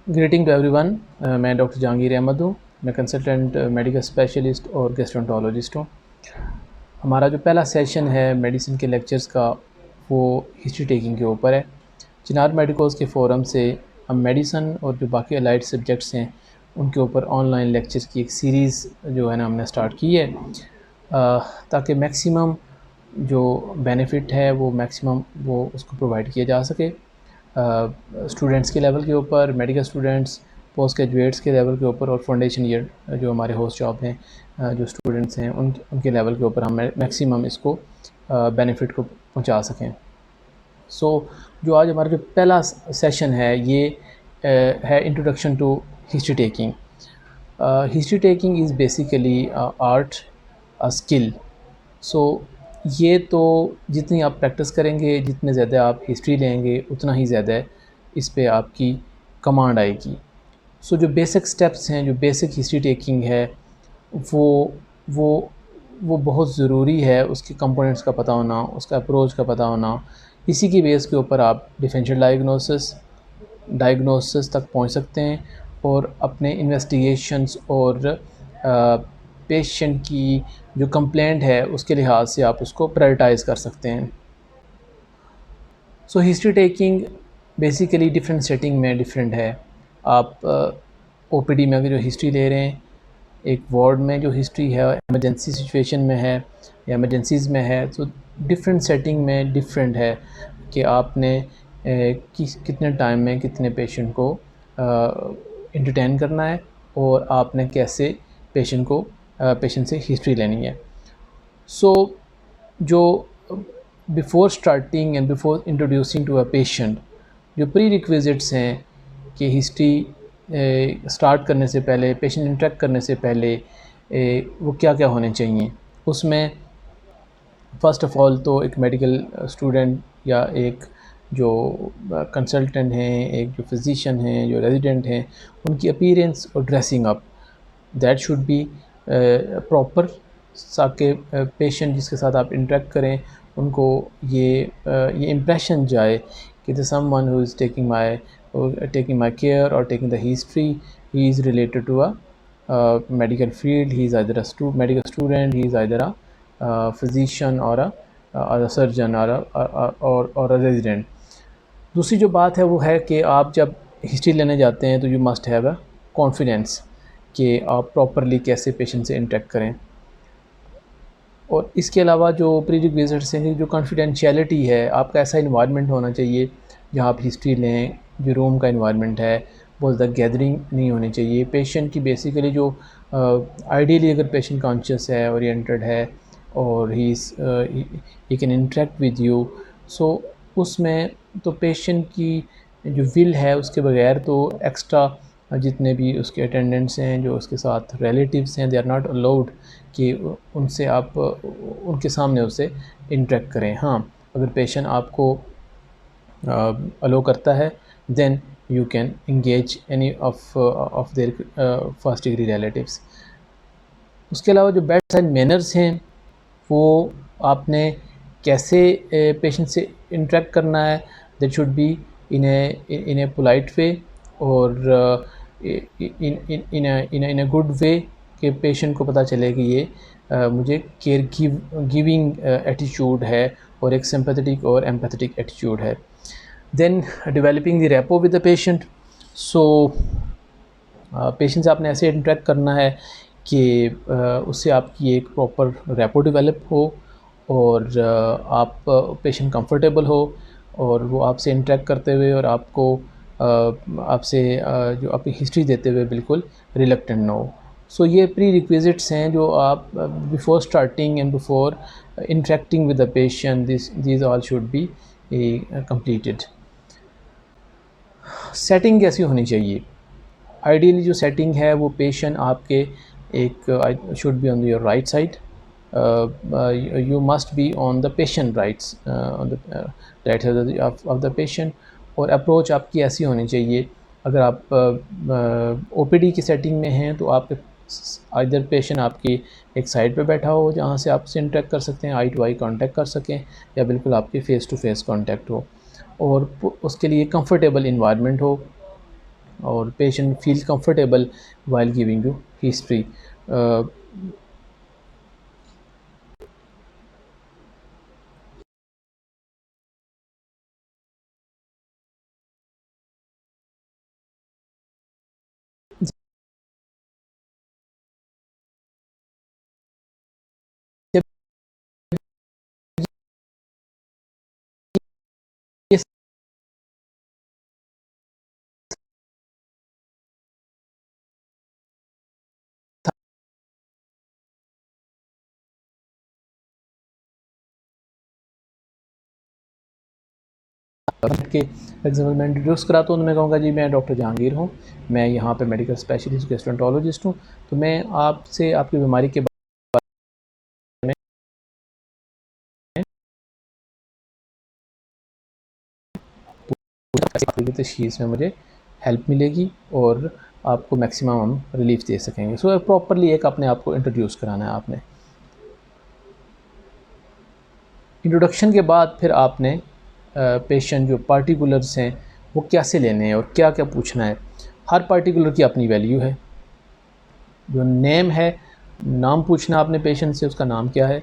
Greeting to everyone. मैं doctor Jahangir Ahmed हूँ। मैं कंसल्टेंट मेडिकल स्पेशलिस्ट और गैस्ट्रोएंटरोलॉजिस्ट हूँ। हमारा जो पहला सेशन है मेडिसिन के लेक्चर्स का वो हिस्ट्री टेकिंग के ऊपर है। चिनार मेडिकोज़ के फ़ोरम से हम मेडिसन और जो बाकी अलाइड सब्जेक्ट्स हैं उनके ऊपर ऑनलाइन लेक्चर्स की एक सीरीज़ जो है ना हमने स्टार्ट की है, ताकि मैक्सिमम जो बेनिफिट है वो मैक्सिमम वो उसको प्रोवाइड किया जा सके। स्टूडेंट्स के लेवल के ऊपर, मेडिकल स्टूडेंट्स, पोस्ट ग्रेजुएट्स के लेवल के ऊपर और फाउंडेशन ईयर जो हमारे होस्ट जॉब हैं, जो स्टूडेंट्स हैं उनके लेवल के ऊपर हम मैक्सिमम इसको बेनिफिट को पहुंचा सकें। सो जो आज हमारा जो पहला सेशन है ये है introduction to history taking. History taking is basically art, a skill. So ये तो जितनी आप प्रैक्टिस करेंगे, जितने ज़्यादा आप हिस्ट्री लेंगे, उतना ही ज़्यादा इस पे आपकी कमांड आएगी। सो जो बेसिक स्टेप्स हैं, जो बेसिक हिस्ट्री टेकिंग है, वो वो वो बहुत ज़रूरी है। उसके कंपोनेंट्स का पता होना, उसका अप्रोच का पता होना, इसी की बेस के ऊपर आप डिफरेंशियल डायग्नोसिस तक पहुंच सकते हैं और अपने इन्वेस्टिगेशंस और पेशेंट की जो कंप्लेंट है उसके लिहाज से आप उसको प्रायोरिटाइज़ कर सकते हैं। So history taking basically different setting में डिफरेंट है। आप ओपीडी में अगर जो हिस्ट्री ले रहे हैं, एक वार्ड में जो हिस्ट्री है इमरजेंसी सिचुएशन में है या इमरजेंसीज़ में है, तो डिफरेंट सेटिंग में डिफरेंट है कि आपने कितने टाइम में कितने पेशेंट को इंटरटेन करना है और आपने कैसे पेशेंट से हिस्ट्री लेनी है। सो जो before starting and before introducing to a patient जो प्री रिक्विजिट्स हैं कि हिस्ट्री स्टार्ट करने से पहले, पेशेंट इंटरेक्ट करने से पहले वो क्या क्या होने चाहिए, उसमें फ़र्स्ट ऑफ़ ऑल तो एक मेडिकल स्टूडेंट या एक जो कंसल्टेंट हैं, एक जो फिजिशियन हैं, जो रेजिडेंट हैं, उनकी अपीयरेंस और dressing up that should be proper, ताकि पेशेंट जिसके साथ आप इंटरेक्ट करें उनको ये इम्प्रेशन जाए कि the someone who is taking my care और taking the history, he is related to a medical field, he is either a medical student, he is either a physician or a surgeon or a resident। दूसरी जो बात है वो है कि आप जब हिस्ट्री लेने जाते हैं तो you must have a confidence कि आप प्रॉपरली कैसे पेशेंट से इंटरेक्ट करें। और इसके अलावा जो प्री रिक्विजिट्स हैं, जो कॉन्फिडेंशियलिटी है, आपका ऐसा इन्वायरमेंट होना चाहिए जहाँ आप हिस्ट्री लें, जो रूम का इन्वायरमेंट है बहुत ज़्यादा गैदरिंग नहीं होनी चाहिए। पेशेंट की बेसिकली जो आइडियली अगर पेशेंट कॉन्शियस है, ओरिएंटेड है और he can interact with you, so उसमें तो पेशेंट की जो विल है उसके बगैर तो एक्स्ट्रा जितने भी उसके अटेंडेंट्स हैं, जो उसके साथ रिलेटिव्स हैं, दे आर नॉट अलाउड कि उनसे आप उनके सामने उससे इंटरेक्ट करें। हाँ, अगर पेशेंट आपको अलो करता है then you can engage any of their first degree relatives। उसके अलावा जो बेड साइड मैनर्स हैं वो आपने कैसे पेशेंट से इंटरेक्ट करना है, that should be in A polite way और इन अ गुड वे कि पेशेंट को पता चले कि ये मुझे केयर गिविंग एटीट्यूड है और एक सिंपैथेटिक और एम्पैथेटिक एटीट्यूड है। Then developing the rapport with the patient. So patient से आपने ऐसे इंटरेक्ट करना है कि उससे आपकी एक प्रॉपर रेपो डेवलप हो और आप पेशेंट कंफर्टेबल हो और वो आपसे इंटरेक्ट करते हुए और आपको आपसे जो आपकी हिस्ट्री देते हुए बिल्कुल रिलक्टेंट ना हो। सो ये प्री रिक्विजिट्स हैं जो आप before starting and before interacting with the patient this all should be completed। Setting कैसी होनी चाहिए? आइडियली जो सेटिंग है वो पेशेंट आपके एक should be on your right side, you must be on the patient rights, on the right side of the patient. और approach आपकी ऐसी होनी चाहिए, अगर आप ओपीडी की सेटिंग में हैं तो आप इधर पेशेंट आपकी एक साइड पे बैठा हो जहाँ से आपसे इंटरेक्ट कर सकते हैं, आई टू आई कांटेक्ट कर सकें, या बिल्कुल आपके फ़ेस टू फेस कांटेक्ट हो और उसके लिए कंफर्टेबल इन्वायरमेंट हो। और patient feel comfortable while giving you history. जब ये के एग्जाम्पल मैं इंट्रोड्यूस कराता हूँ तो मैं कहूँगा जी मैं डॉक्टर जहांगीर हूँ, मैं यहाँ पे मेडिकल स्पेशलिस्ट गैस्ट्रोएंटरोलॉजिस्ट हूँ। तो मैं आपसे आपकी बीमारी के बारे में तशखीस में मुझे हेल्प मिलेगी और आपको मैक्सिमम हम रिलीफ दे सकेंगे। सो प्रॉपरली एक अपने आप को इंट्रोड्यूस कराना है आपने। इंट्रोडक्शन के बाद फिर आपने पेशेंट जो पार्टिकुलर्स हैं वो कैसे लेने हैं और क्या क्या पूछना है। हर पार्टिकुलर की अपनी वैल्यू है। जो नेम है, नाम पूछना आपने पेशेंट से, उसका नाम क्या है,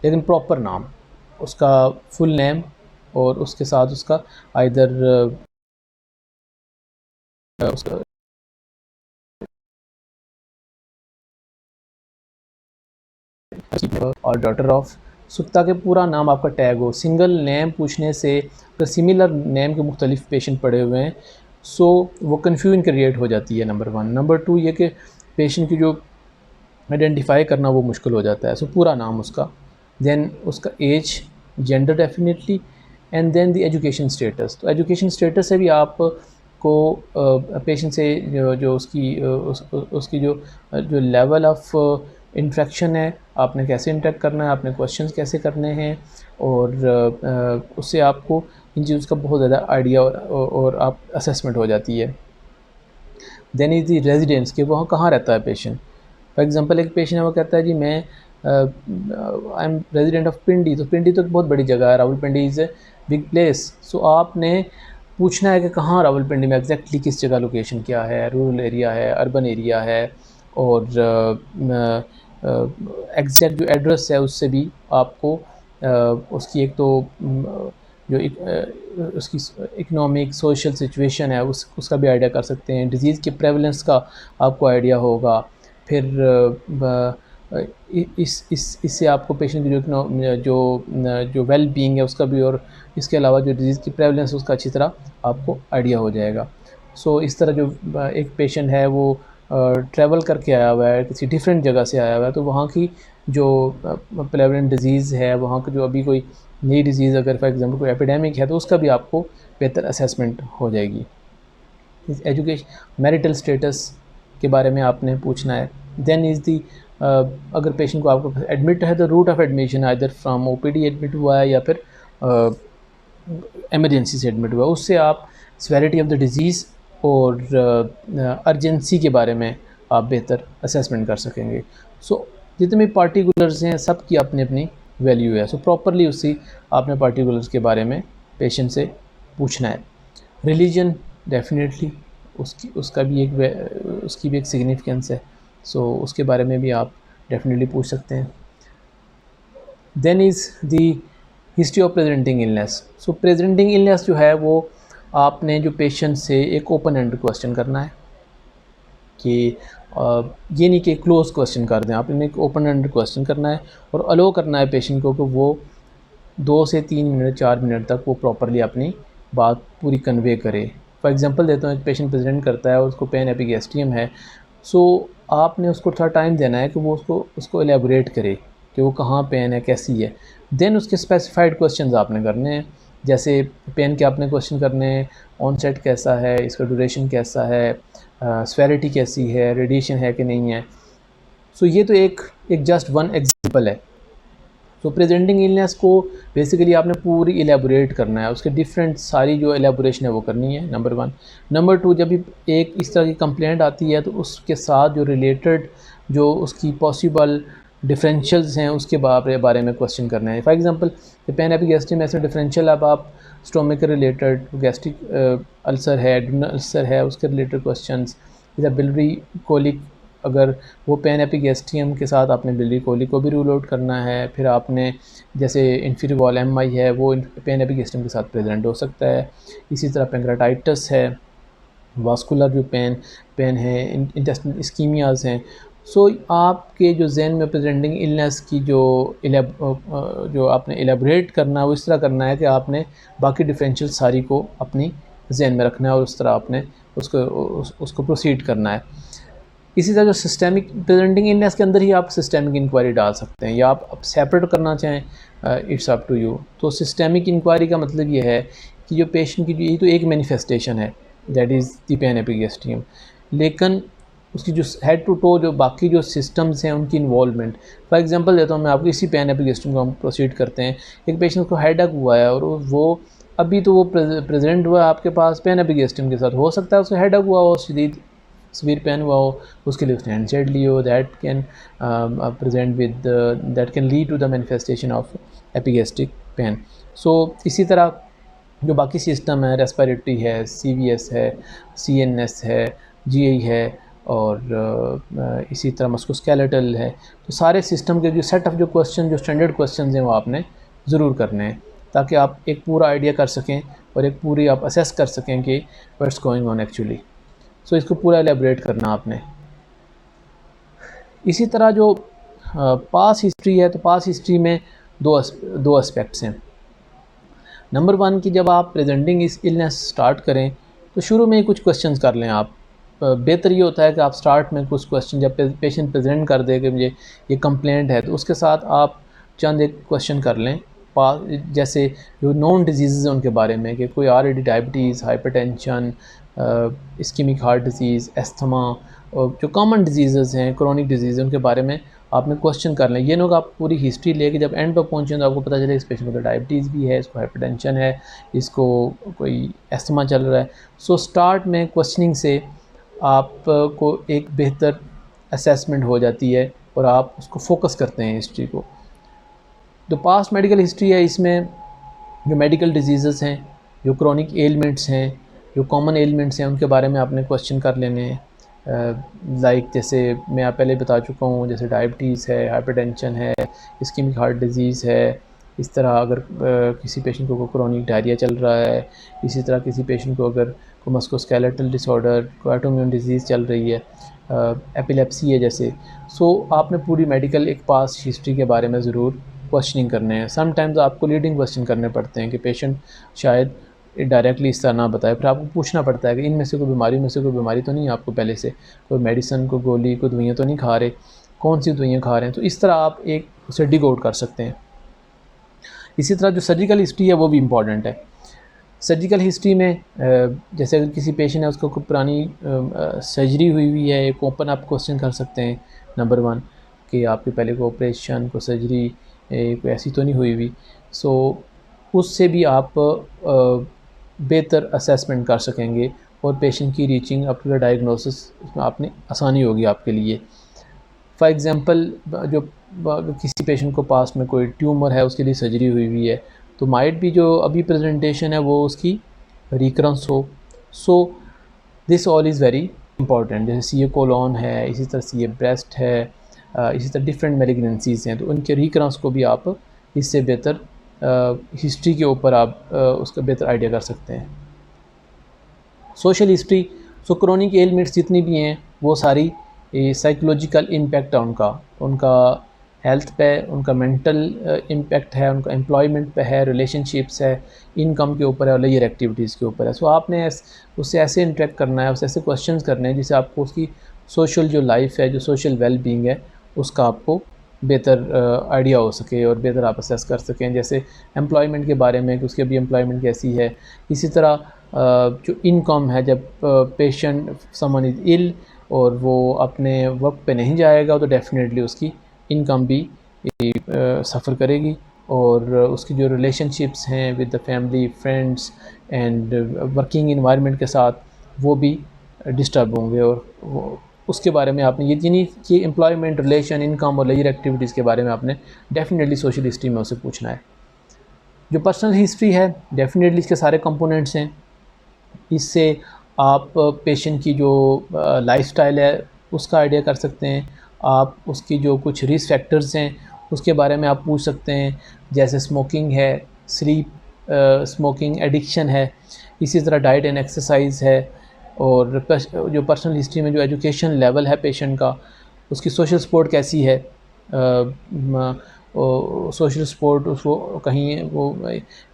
लेकिन प्रॉपर नाम, उसका फुल नेम और उसके साथ उसका आइदर उसका और डॉटर ऑफ, सो ताकि पूरा नाम आपका टैग हो। सिंगल नेम पूछने से अगर सिमिलर नेम के मुख्तलिफ पेशेंट पड़े हुए हैं सो वो कन्फ्यूजन क्रिएट हो जाती है, नंबर वन। नंबर टू ये कि पेशेंट की जो आइडेंटिफाई करना वो मुश्किल हो जाता है। सो पूरा नाम उसका, देन उसका age, gender definitely, and then the education status. तो एजुकेशन स्टेटस से भी आप को पेशेंट से जो उसकी जो लेवल ऑफ इंट्रैक्शन है, आपने कैसे इंटरेक्ट करना है, आपने क्वेश्चंस कैसे करने हैं, और उससे आपको इन चीज़ों का बहुत ज़्यादा आइडिया और आप असेसमेंट हो जाती है। देन इज़ दी रेजिडेंस, कि वहाँ कहाँ रहता है पेशेंट। फॉर एग्जांपल एक पेशेंट है वो कहता है जी मैं I am resident of Pindi. तो पिंडी तो एक बहुत बड़ी जगह है, Rawalpindi is a big place. So आपने पूछना है कि कहाँ रावलपिंडी में एग्जैक्टली किस जगह लोकेशन क्या है, रूरल एरिया है, अर्बन एरिया है, और एग्जैक्ट जो एड्रेस है उससे भी आपको उसकी एक तो जो उसकी इकोनॉमिक सोशल सिचुएशन है उसका भी आइडिया कर सकते हैं। डिज़ीज़ के प्रेवलेंस का आपको आइडिया होगा। फिर इससे आपको पेशेंट की जो वेल बीइंग है उसका भी, और इसके अलावा जो डिज़ीज़ की प्रेवलेंस उसका अच्छी तरह आपको आइडिया हो जाएगा। सो इस तरह जो एक पेशेंट है वो ट्रैवल करके आया हुआ है, किसी डिफरेंट जगह से आया हुआ है, तो वहाँ की जो प्रेवलेंट डिज़ीज़ है, वहाँ की जो अभी कोई नई डिज़ीज़ अगर फॉर एग्जांपल कोई एपिडेमिक है तो उसका भी आपको बेहतर असेसमेंट हो जाएगी। एजुकेशन, मैरिटल स्टेटस के बारे में आपने पूछना है। देन इज़ दी अगर पेशेंट को आपको एडमिट है तो route of admission either from OPD admit हुआ है या फिर एमरजेंसी से एडमिट हुआ है, उससे आप सेवेरिटी ऑफ द डिज़ीज़ और अर्जेंसी के बारे में आप बेहतर असेसमेंट कर सकेंगे। सो जितने भी पार्टिकुलर्स हैं सब की अपनी अपनी वैल्यू है। सो प्रॉपरली उसी आपने पार्टिकुलर्स के बारे में पेशेंट से पूछना है। रिलीजन डेफिनेटली उसकी भी एक सिग्निफिकेंस है। सो उसके बारे में भी आप डेफिनेटली पूछ सकते हैं। Then is the history of presenting illness. So presenting illness जो है वो आपने जो पेशेंट से एक ओपन एंड क्वेश्चन करना है कि ये नहीं कि क्लोज क्वेश्चन कर दें, आपने एक ओपन एंड क्वेश्चन करना है और अलो करना है पेशेंट को कि वो 2 से 3 मिनट 4 मिनट तक वो प्रॉपरली अपनी बात पूरी कन्वे करे। फॉर एग्जांपल देता हूँ, एक पेशेंट प्रेजेंट करता है और उसको पेन एपिगैस्ट्रियम है, सो आपने उसको थोड़ा टाइम देना है कि वो उसको एलेबोरेट करे कि वो कहाँ पेन है, कैसी है। देन उसके स्पेसिफाइड क्वेश्चंस आपने करने हैं, जैसे पेन के आपने क्वेश्चन करने हैं, ऑनसेट कैसा है, इसका ड्यूरेशन कैसा है, सेवेरिटी कैसी है, रेडिएशन है कि नहीं है। सो ये तो एक जस्ट वन एग्जांपल है। तो प्रेजेंटिंग इलनेस को बेसिकली आपने पूरी एलेबोरेट करना है, उसके डिफरेंट सारी जो एलेबोरेशन है वो करनी है, नंबर वन। नंबर टू, जब भी एक इस तरह की कंप्लेंट आती है तो उसके साथ जो रिलेटेड जो उसकी पॉसिबल डिफरेंशियल्स हैं उसके बारे में क्वेश्चन करना है। फॉर एग्जांपल पेन एपिगैस्ट्रियम ऐसे डिफरेंशियल अब आप स्टोमक के रिलेटेड, गैस्ट्रिक अल्सर है, एड्रिनल अल्सर है, उसके रिलेटेड क्वेश्चंस, या बिलरी कोलिक, अगर वो पेन एपिगैस्ट्रियम के साथ आपने बिलरी कोलिक को भी रूल आउट करना है। फिर आपने जैसे इंफीरियर वॉल एमआई है, वो पेन एपिगैस्ट्रियम के साथ प्रेजेंट हो सकता है। इसी तरह पेंक्रेटाइटिस है, वास्कुलर जो पेन है, इंटेस्टिनल इस्कीमियाज हैं। सो आपके जो जहन में प्रेजेंटिंग इलनेस की जो आपने एलेबरेट करना है वो इस तरह करना है कि आपने बाकी डिफरेंशियल सारी को अपनी जहन में रखना है और उस तरह आपने उसको प्रोसीड करना है। इसी तरह जो सिस्टेमिक प्रेजेंटिंग इलनेस के अंदर ही आप सिस्टेमिक इंक्वायरी डाल सकते हैं, या आप सेपरेट करना चाहें, इट्स अप टू यू। तो सिस्टेमिक इंक्वायरी का मतलब ये है कि जो पेशेंट की यही तो एक मैनिफेस्टेशन है, that is the pain epigastrium, लेकिन उसकी जो हेड टू टो जो बाकी जो सिस्टम्स हैं उनकी इन्वॉल्वमेंट। फॉर एग्जांपल देता हूँ मैं आपको, इसी पेन एपिगैस्ट्रियम को हम प्रोसीड करते हैं। एक पेशेंट को हेडेक हुआ है और वो अभी तो वो प्रेजेंट हुआ है आपके पास पेन एपिगैस्ट्रियम के साथ, हो सकता है उसको हेडेक हुआ हो, शदीद सीवियर पेन हुआ हो, उसके लिए उसने NSAID ली हो, that can present with that can lead to the manifestation of epigastric pain. So इसी तरह जो बाकी सिस्टम है, रेस्पिरेटरी है, CVS है, CNS है, GI है, और इसी तरह मस्कुलोस्केलेटल है। तो सारे सिस्टम के जो सेट ऑफ जो क्वेश्चन, जो स्टैंडर्ड क्वेश्चन हैं, वो आपने ज़रूर करने हैं, ताकि आप एक पूरा आइडिया कर सकें और एक पूरी आप असेस कर सकें कि व्हाट्स गोइंग ऑन एक्चुअली। सो इसको पूरा एलेबरेट करना आपने। इसी तरह जो पास हिस्ट्री है, तो पास हिस्ट्री में दो एस्पेक्ट्स हैं। नंबर 1 कि जब आप प्रेजेंटिंग इस इलनेस स्टार्ट करें तो शुरू में ही कुछ क्वेश्चंस कर लें आप। बेहतर ये होता है कि आप स्टार्ट में कुछ क्वेश्चन, जब पेशेंट प्रेजेंट कर दे कि मुझे ये कंप्लेंट है, तो उसके साथ आप चंद एक क्वेश्चन कर लें, जैसे जो नॉन डिजीज़ हैं उनके बारे में, कि कोई already diabetes, hypertension, ischaemic heart disease, asthma, और जो कॉमन डिजीज़ हैं, क्रोनिक डिजीज़, उनके बारे में आपने क्वेश्चन कर लें। ये लोग आप पूरी हिस्ट्री लेके जब एंड पर पहुँचें तो आपको पता चले इस पेशेंट को तो डायबिटीज़ भी है, इसको हाइपरटेंशन है, इसको कोई एस्थमा चल रहा है। सो स्टार्ट में क्वेश्चनिंग से आपको एक बेहतर असेसमेंट हो जाती है और आप उसको फोकस करते हैं हिस्ट्री को। जो पास्ट मेडिकल हिस्ट्री है, इसमें जो मेडिकल डिजीज़ हैं, जो क्रोनिक एलिमेंट्स हैं, जो कॉमन एलिमेंट्स हैं, उनके बारे में आपने क्वेश्चन कर लेने हैं। लाइक जैसे मैं आप पहले बता चुका हूँ, जैसे डायबिटीज़ है, हाइपरटेंशन है, इस्कीमिक हार्ट डिजीज़ है। इस तरह अगर किसी पेशेंट को क्रोनिक डायरिया चल रहा है, इसी तरह किसी पेशेंट को अगर कोई मस्कुलोस्केलेटल डिसऑर्डर, कोई ऑटोइम्यून डिजीज़ चल रही है, एपिलेप्सी है जैसे, सो आपने पूरी मेडिकल एक पास्ट हिस्ट्री के बारे में ज़रूर क्वेश्चनिंग करने हैं। समटाइम्स आपको लीडिंग क्वेश्चन करने पड़ते हैं कि पेशेंट शायद डायरेक्टली इस तरह ना बताए, फिर आपको पूछना पड़ता है कि इनमें से कोई बीमारी में से कोई बीमारी तो नहीं है आपको पहले से, कोई मेडिसिन, कोई गोली, कोई दवाइयाँ तो नहीं खा रहे, कौन सी दवाइयाँ खा रहे हैं। तो इस तरह आप एक उसे डिग आउट कर सकते हैं। इसी तरह जो सर्जिकल हिस्ट्री है वो भी इम्पॉर्टेंट है। सर्जिकल हिस्ट्री में जैसे अगर किसी पेशेंट है, उसको कोई पुरानी सर्जरी हुई है, एक ओपन आप क्वेश्चन कर सकते हैं नंबर 1 कि आपके पहले को ऑपरेशन, को सर्जरी कोई ऐसी तो नहीं हुई हुई। सो उससे भी आप बेहतर असेसमेंट कर सकेंगे और पेशेंट की reaching up to the diagnosis उसमें आपने आसानी होगी आपके लिए। फॉर एग्ज़ाम्पल जो किसी पेशेंट को पास में कोई ट्यूमर है, उसके लिए सर्जरी हुई है, तो माइट भी जो अभी प्रेजेंटेशन है वो उसकी रिकरेंस हो। So this all is very important. जैसे CA कोलोन है, इसी तरह CA ब्रेस्ट है, इसी तरह डिफरेंट मेलिग्नेंसीज़ हैं, तो उनके रिकरेंस को भी आप इससे बेहतर हिस्ट्री के ऊपर आप उसका बेहतर आइडिया कर सकते हैं। सोशल हिस्ट्री, सो क्रोनिक एलिमेंट्स जितनी भी हैं वो सारी साइकोलॉजिकल इम्पैक्ट है उनका हेल्थ पे, उनका मेंटल इम्पैक्ट है, उनका एम्प्लॉयमेंट पे है, रिलेशनशिप्स है, इनकम के ऊपर है और लेजर एक्टिविटीज़ के ऊपर है। सो आपने उससे ऐसे इंटरेक्ट करना है, उससे ऐसे क्वेश्चंस करने हैं जिससे आपको उसकी सोशल जो लाइफ है, जो सोशल वेल बीइंग है, उसका आपको बेहतर आइडिया हो सके और बेहतर आप असेस कर सकें। जैसे एम्प्लॉयमेंट के बारे में कि उसकी अभी एम्प्लॉयमेंट कैसी है। इसी तरह जो इनकम है, जब पेशेंट समवन इज़ इल और वो अपने वर्क पे नहीं जाएगा तो डेफिनेटली उसकी इनकम भी सफ़र करेगी और उसकी जो रिलेशनशिप्स हैं with the family, friends and working environment के साथ, वो भी डिस्टर्ब होंगे। और वो उसके बारे में आपने ये यानी कि एम्प्लॉयमेंट, रिलेशन, इनकम और लेजर एक्टिविटीज़ के बारे में आपने डेफिनेटली सोशल हिस्ट्री में उससे पूछना है। जो पर्सनल हिस्ट्री है डेफिनेटली इसके सारे कंपोनेंट्स हैं। इससे आप पेशेंट की जो लाइफस्टाइल है उसका आइडिया कर सकते हैं। आप उसकी जो कुछ रिस्क फैक्टर्स हैं उसके बारे में आप पूछ सकते हैं, जैसे स्मोकिंग है, स्लीप, स्मोकिंग एडिक्शन है, इसी तरह डाइट एंड एक्सरसाइज है, और जो पर्सनल हिस्ट्री में जो एजुकेशन लेवल है पेशेंट का, उसकी सोशल सपोर्ट कैसी है, सोशल सपोर्ट उसको कहीं वो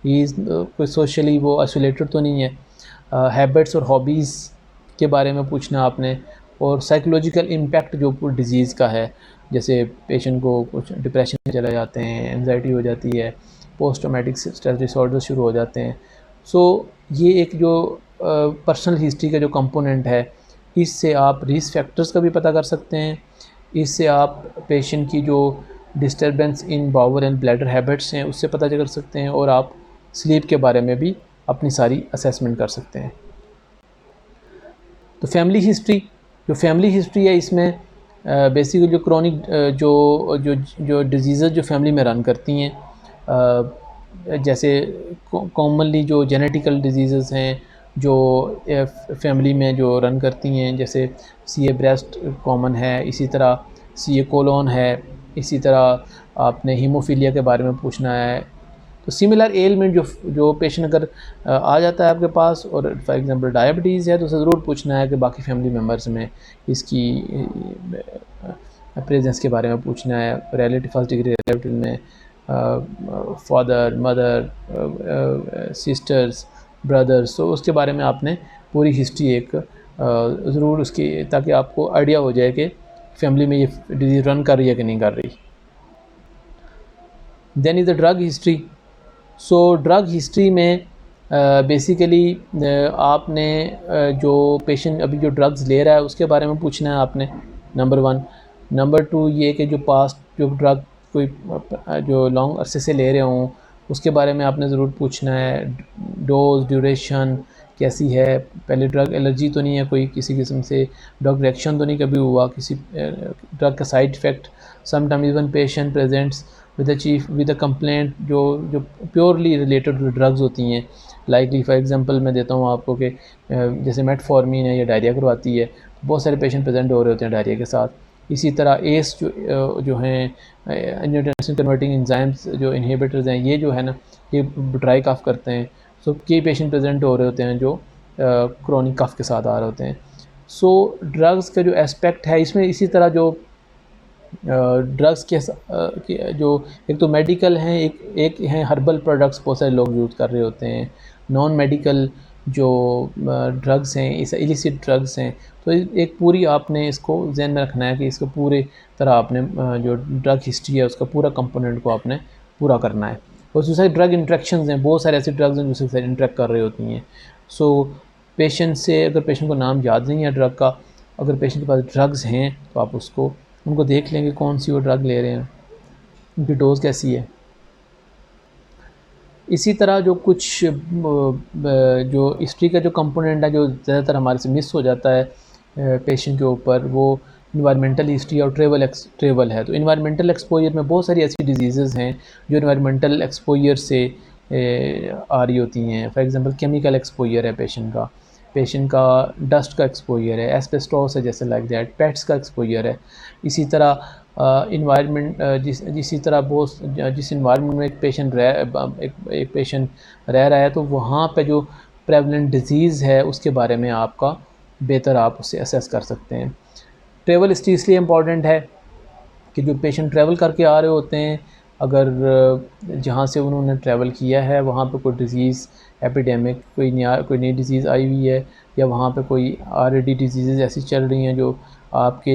ही कोई सोशली वो आइसोलेटेड तो नहीं है, हैबिट्स और हॉबीज़ के बारे में पूछना आपने, और साइकोलॉजिकल इम्पैक्ट जो डिज़ीज़ का है, जैसे पेशेंट को कुछ डिप्रेशन में चले जाते हैं, एंजाइटी हो जाती है, पोस्ट ट्रॉमेटिक स्ट्रेस डिसऑर्डर शुरू हो जाते हैं। सो ये एक जो पर्सनल हिस्ट्री का जो कंपोनेंट है, इससे आप रिस्क फैक्टर्स का भी पता कर सकते हैं। इससे आप पेशेंट की जो disturbance in bowel and bladder habits हैं उससे पता कर सकते हैं, और आप स्लीप के बारे में भी अपनी सारी असेसमेंट कर सकते हैं। तो फैमिली हिस्ट्री है, इसमें बेसिकली जो क्रॉनिक जो जो जो डिजीज़ जो फैमिली में रन करती हैं, जैसे कॉमनली जो जेनेटिकल डिजीज़ हैं जो फैमिली में जो रन करती हैं, जैसे सीए ब्रेस्ट कॉमन है, इसी तरह सीए कोलोन है, इसी तरह आपने हीमोफीलिया के बारे में पूछना है। तो सिमिलर एलिमेंट जो पेशेंट अगर आ जाता है आपके पास, और फॉर एग्जांपल डायबिटीज़ है, तो उसे ज़रूर पूछना है कि बाकी फैमिली मेम्बर्स में इसकी प्रेजेंस के बारे में पूछना है। रिलेटिव फर्स्ट डिग्री रिलेटिव में फादर, मदर, सिस्टर्स, ब्रदर्स, तो उसके बारे में आपने पूरी हिस्ट्री एक ज़रूर उसकी, ताकि आपको आइडिया हो जाए कि फैमिली में ये डिजीज़ रन कर रही है कि नहीं कर रही। Then is the drug history. So drug history में बेसिकली आपने जो पेशेंट अभी जो ड्रग्स ले रहा है उसके बारे में पूछना है आपने, नंबर 1। नंबर 2 ये कि जो पास्ट जो ड्रग कोई जो लॉन्ग अरसे से ले रहे हों उसके बारे में आपने ज़रूर पूछना है। डोज, ड्यूरेशन कैसी है, पहले ड्रग एलर्जी तो नहीं है कोई किसी किस्म से, ड्रग रिएक्शन तो नहीं कभी हुआ किसी ड्रग का side effect. Sometime even patient presents with a complaint जो प्योरली रिलेटेड टू ड्रग्स होती हैं। लाइकली फॉर एग्जांपल मैं देता हूँ आपको कि जैसे मेटफॉर्मिन है या डायरिया करवाती है, तो बहुत सारे पेशेंट प्रेजेंट हो रहे होते हैं डायरिया के साथ। इसी तरह एस जो हैं एंजियोटेंसिन कन्वर्टिंग एंजाइम्स जो इनहिबिटर्स हैं, ये जो है ना ये ड्राई कफ करते हैं। सो कई पेशेंट प्रेजेंट हो रहे होते हैं जो क्रोनिक कफ के साथ आ रहे होते हैं। सो ड्रग्स का जो एस्पेक्ट है इसमें, इसी तरह जो ड्रग्स के जो एक तो मेडिकल हैं, एक हैं हर्बल प्रोडक्ट्स बहुत सारे लोग यूज़ कर रहे होते हैं। नॉन मेडिकल जो ड्रग्स हैं, इस इलिसिट ड्रग्स हैं, तो एक पूरी आपने इसको ज़हन में रखना है कि इसको पूरे तरह आपने जो ड्रग हिस्ट्री है उसका पूरा कंपोनेंट को आपने पूरा करना है। और दूसरे ड्रग इंट्रैक्शंस हैं, बहुत सारे ऐसे ड्रग्स हैं जो उसके साथ इंटरेक्ट कर रही होती हैं। सो पेशेंट से, अगर पेशेंट को नाम याद नहीं है ड्रग का, अगर पेशेंट के पास ड्रग्स हैं तो आप उनको देख लेंगे कौन सी वो ड्रग ले रहे हैं, उनकी डोज़ कैसी है। इसी तरह जो कुछ जो हिस्ट्री का जो कंपोनेंट है जो ज़्यादातर हमारे से मिस हो जाता है पेशेंट के ऊपर, वो इन्वायरमेंटल हिस्ट्री और ट्रेवल है। तो इन्वायरमेंटल एक्सपोजर में बहुत सारी ऐसी डिजीज़ हैं जो इन्वायरमेंटल एक्सपोजर से आ रही होती हैं। फॉर एग्जांपल केमिकल एक्सपोजर है पेशेंट का डस्ट का एक्सपोजर है, एस्बेस्टोस है, जैसे लाइक दैट, पेट्स का एक्सपोजर है। इसी तरह इन्वायरमेंट जिस इन्वायरमेंट में एक पेशेंट रह रहा है, तो वहाँ पे जो प्रेवलेंट डिजीज़ है उसके बारे में आपका बेहतर आप उससे असेस कर सकते हैं। ट्रैवल हिस्ट्री इसलिए इम्पॉर्टेंट है कि जो पेशेंट ट्रैवल करके आ रहे होते हैं, अगर जहाँ से उन्होंने ट्रैवल किया है वहाँ पे कोई डिज़ीज़ एपिडेमिक कोई नई डिज़ीज़ आई हुई है, या वहाँ पे कोई ऑलरेडी डिजीज़ ऐसी चल रही हैं जो आपके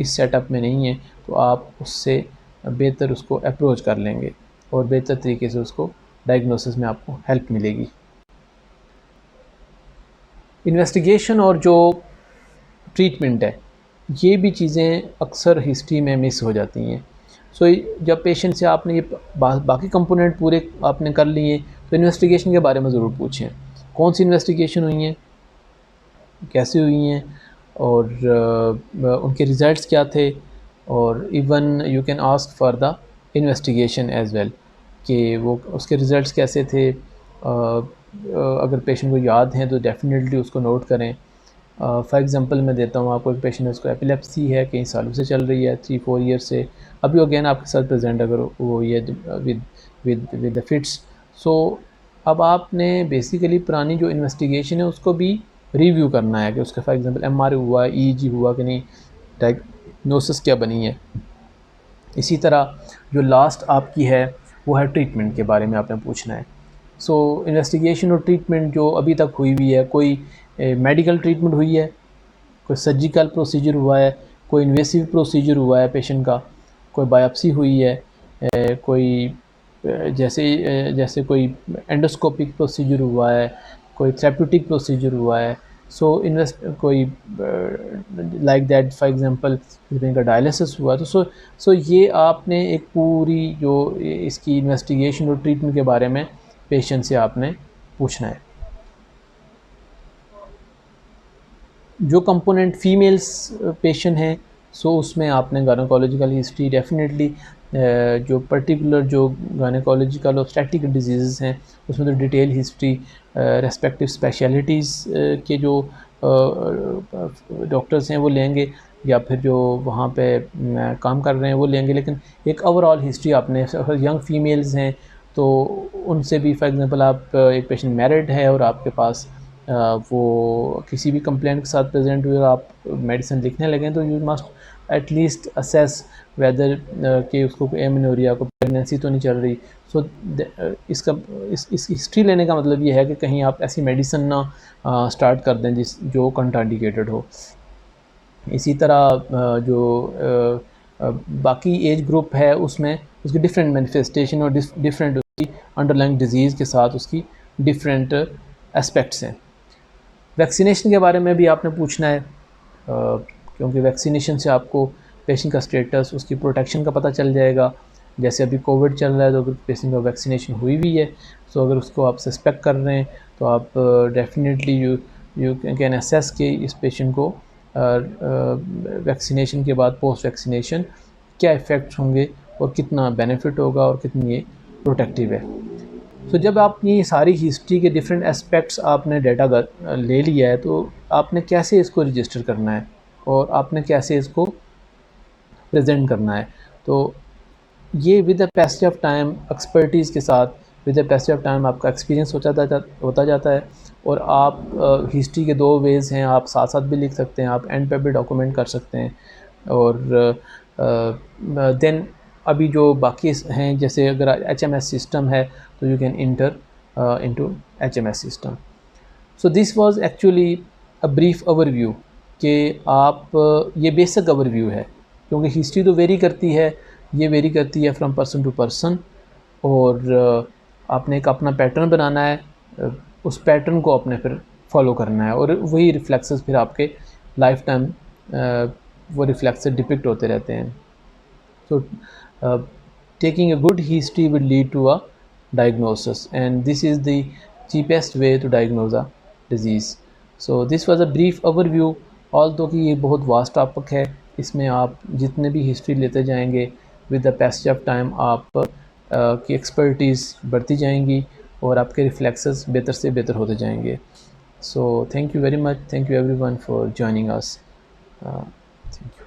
इस सेटअप में नहीं है, तो आप उससे बेहतर उसको अप्रोच कर लेंगे और बेहतर तरीके से उसको डायग्नोसिस में आपको हेल्प मिलेगी। इन्वेस्टिगेशन और जो ट्रीटमेंट है, ये भी चीज़ें अक्सर हिस्ट्री में मिस हो जाती हैं। सो जब पेशेंट से आपने ये बाकी कंपोनेंट पूरे आपने कर लिए, तो इन्वेस्टिगेशन के बारे में ज़रूर पूछें, कौन सी इन्वेस्टिगेशन हुई हैं, कैसे हुई हैं, और उनके रिज़ल्ट्स क्या थे, और even you can ask for the investigation as well. कि वो उसके रिज़ल्ट्स कैसे थे। अगर पेशेंट को याद हैं तो डेफ़िनेटली उसको नोट करें। फॉर एग्ज़ाम्पल मैं देता हूँ आपको, एक पेशेंट है, उसको एपिलेप्सी है, कई सालों से चल रही है, 3-4 ईयर से। अभी वो अगेन आपके साथ प्रेजेंट अगर वो ये विद द फिट्स। सो अब आपने बेसिकली पुरानी जो इन्वेस्टिगेशन है उसको भी रिव्यू करना है कि उसका फॉर एग्ज़ाम्पल एमआरआई हुआ, ईईजी हुआ कि नहीं, डायग्नोसिस क्या बनी है। इसी तरह जो लास्ट आपकी है वो है ट्रीटमेंट के बारे में आपने पूछना है। सो इन्वेस्टिगेशन और ट्रीटमेंट जो अभी तक हुई हुई है, कोई मेडिकल ट्रीटमेंट हुई है, कोई सर्जिकल प्रोसीजर हुआ है, कोई इन्वेसिव प्रोसीजर हुआ है पेशेंट का, कोई बायोप्सी हुई है, कोई जैसे कोई एंडोस्कोपिक प्रोसीजर हुआ है, कोई थेरेप्यूटिक प्रोसीजर हुआ है। सो इन्वेस्ट कोई लाइक दैट फॉर एग्जांपल किसी का डायलिसिस हुआ, तो सो ये आपने एक पूरी जो इसकी इन्वेस्टिगेशन और ट्रीटमेंट के बारे में पेशेंट से आपने पूछना है। जो कंपोनेंट फीमेल्स पेशेंट हैं, सो उसमें आपने गायनेकोलॉजिकल हिस्ट्री डेफिनेटली, जो पर्टिकुलर जो गायनेकोलॉजिकल ऑब्स्टेट्रिक डिजीज़ हैं उसमें तो डिटेल हिस्ट्री, रेस्पेक्टिव स्पेशलिटीज़ के जो डॉक्टर्स हैं वो लेंगे, या फिर जो वहाँ पे काम कर रहे हैं वो लेंगे। लेकिन एक ओवरऑल हिस्ट्री आपने, यंग फीमेल्स हैं तो उनसे भी, फॉर एग्ज़ाम्पल आप एक पेशेंट मैरिड है और आपके पास वो किसी भी कंप्लेंट के साथ प्रेजेंट हुए और आप मेडिसिन लिखने लगें, तो you must at least assess whether कि उसको एमेनोरिया को प्रेगनेंसी तो नहीं चल रही। सो इसका इस हिस्ट्री लेने का मतलब ये है कि कहीं आप ऐसी मेडिसिन ना स्टार्ट कर दें जो कंट्राइंडिकेटेड हो। इसी तरह जो बाकी एज ग्रुप है उसमें उसकी डिफरेंट मैनिफेस्टेशन और डिफरेंट उसकी अंडरलाइंग डिजीज़ के साथ उसकी डिफरेंट एस्पेक्ट्स हैं। वैक्सीनेशन के बारे में भी आपने पूछना है, क्योंकि वैक्सीनेशन से आपको पेशेंट का स्टेटस, उसकी प्रोटेक्शन का पता चल जाएगा। जैसे अभी कोविड चल रहा है तो अगर पेशेंट का वैक्सीनेशन हुई हुई है, तो अगर उसको आप सस्पेक्ट कर रहे हैं तो आप डेफिनेटली यू कैन असेस कि इस पेशेंट को वैक्सीनेशन के बाद पोस्ट वैक्सीनेशन क्या इफ़ेक्ट होंगे और कितना बेनिफिट होगा और कितनी ये प्रोटेक्टिव है। तो जब आपने सारी हिस्ट्री के डिफरेंट एस्पेक्ट्स आपने डाटा ले लिया है, तो आपने कैसे इसको रजिस्टर करना है और आपने कैसे इसको प्रेजेंट करना है। तो ये with the passage of time expertise के साथ, with the passage of time आपका एक्सपीरियंस होता जाता है। और आप हिस्ट्री के दो वेज़ हैं, आप साथ साथ भी लिख सकते हैं, आप एंड पे भी डॉक्यूमेंट कर सकते हैं। और देन अभी जो बाकी हैं, जैसे अगर HMS सिस्टम है तो you can inter into HMS system. So this was actually a brief overview कि आप ये बेसिक ओवरव्यू है, क्योंकि हिस्ट्री तो वेरी करती है, ये वेरी करती है फ्रॉम पर्सन टू पर्सन। और आपने एक अपना पैटर्न बनाना है, उस पैटर्न को आपने फिर फॉलो करना है, और वही रिफ्लेक्सेस फिर आपके लाइफ टाइम वो रिफ्लेक्सेस डिपिक्ट होते रहते हैं। So, taking a good history will lead to a diagnosis, and this is the cheapest way to diagnose a disease. So, this was a brief overview. Although कि ये बहुत vast topic है, इसमें आप जितने भी हिस्ट्री लेते जाएंगे with the passage of time आप की एक्सपर्टीज़ बढ़ती जाएंगी और आपके रिफ्लेक्सेस बेहतर से बेहतर होते जाएंगे। So thank you very much, thank you everyone for joining us, thank you.